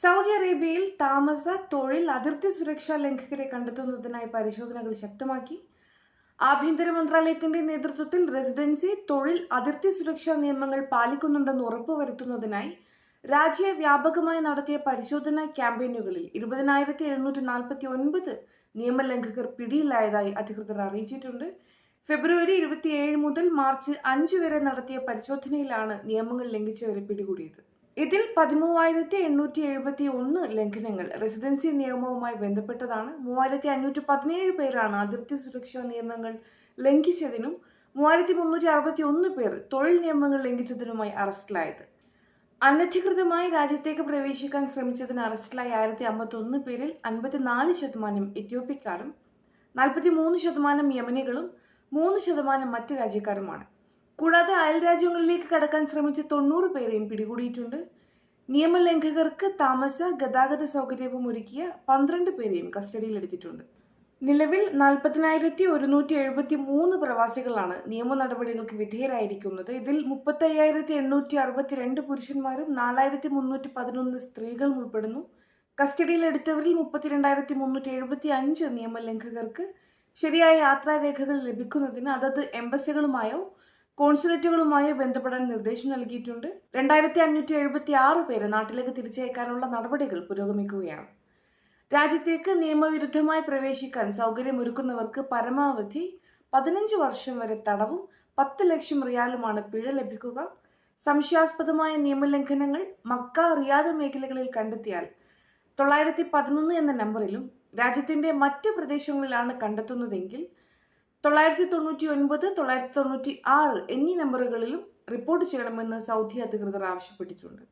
Saudi അറേബ്യയിൽ താമസ, തൊഴിൽ, അതിർത്തി സുരക്ഷാ ലംഘകരെ കണ്ടെത്തുന്നതിനായി പരിശോധനകൾ ശക്തമാക്കി. ആഭ്യന്തര മന്ത്രാലയത്തിന്റെ നേതൃത്വത്തിൽ റെസിഡൻസി, തൊഴിൽ, അതിർത്തി സുരക്ഷാ നിയമങ്ങൾ പാലിക്കുന്നുണ്ടെന്ന് ഉറപ്പുവരുത്തുന്നതിനായി രാജ്യവ്യാപകമായി നടത്തിയ പരിശോധനാ ക്യാമ്പയിനുകളിൽ 20,749 നിയമലംഘകർ പിടിയിലായതായി അധികൃതർ അറിയിച്ചിട്ടുണ്ട്. ഫെബ്രുവരി 27 മുതൽ മാർച്ച് 5 വരെ നടത്തിയ പരിശോധനയിലാണ് നിയമങ്ങൾ ലംഘിച്ചവരെ പിടികൂടിയത്. ഇതിൽ 13,871 ലംഘനങ്ങൾ റെസിഡൻസി നിയമവുമായി ബന്ധപ്പെട്ടതാണ്. 3,517 പേരാണ് അതിർത്തി സുരക്ഷാ നിയമങ്ങൾ ലംഘിച്ചതിനും 3,361 പേർ തൊഴിൽ നിയമങ്ങൾ ലംഘിച്ചതിനുമായി അറസ്റ്റിലായത്. അനധികൃതമായി രാജ്യത്തേക്ക് പ്രവേശിക്കാൻ ശ്രമിച്ചതിന് അറസ്റ്റിലായ 1,051 പേരിൽ 54% എത്യോപ്യക്കാരും 43% യമനികളും 3% മറ്റ് രാജ്യക്കാരുമാണ്. കൂടാതെ അയൽ രാജ്യങ്ങളിലേക്ക് കടക്കാൻ ശ്രമിച്ച 90 പേരെയും പിടികൂടിയിട്ടുണ്ട്. നിയമലംഘകർക്ക് താമസ, ഗതാഗത സൗകര്യവും ഒരുക്കിയ 12 പേരെയും കസ്റ്റഡിയിലെടുത്തിട്ടുണ്ട്. നിലവിൽ 40,173 പ്രവാസികളാണ് നിയമ നടപടികൾക്ക് വിധേയരായിരിക്കുന്നത്. ഇതിൽ 35,862 പുരുഷന്മാരും 4,311 സ്ത്രീകളും ഉൾപ്പെടുന്നു. കസ്റ്റഡിയിലെടുത്തവരിൽ 32,375 നിയമലംഘകർക്ക് ശരിയായ യാത്രാരേഖകൾ ലഭിക്കുന്നതിന് അതത് എംബസികളുമായോ കോൺസുലേറ്റുകളുമായോ ബന്ധപ്പെടാൻ നിർദ്ദേശം നൽകിയിട്ടുണ്ട്. 2,576 പേരെ നാട്ടിലേക്ക് തിരിച്ചയക്കാനുള്ള നടപടികൾ പുരോഗമിക്കുകയാണ്. രാജ്യത്തേക്ക് നിയമവിരുദ്ധമായി പ്രവേശിക്കാൻ സൗകര്യമൊരുക്കുന്നവർക്ക് പരമാവധി 15 വർഷം വരെ തടവും 10 ലക്ഷം റിയാലുമാണ് പിഴ ലഭിക്കുക. സംശയാസ്പദമായ നിയമലംഘനങ്ങൾ മക്ക, റിയാദ് മേഖലകളിൽ കണ്ടെത്തിയാൽ 911 എന്ന നമ്പറിലും രാജ്യത്തിന്റെ മറ്റ് പ്രദേശങ്ങളിലാണ് കണ്ടെത്തുന്നതെങ്കിൽ 999, 996 എന്നീ നമ്പറുകളിലും റിപ്പോർട്ട് ചെയ്യണമെന്ന് സൗദി അധികൃതർ ആവശ്യപ്പെട്ടിട്ടുണ്ട്.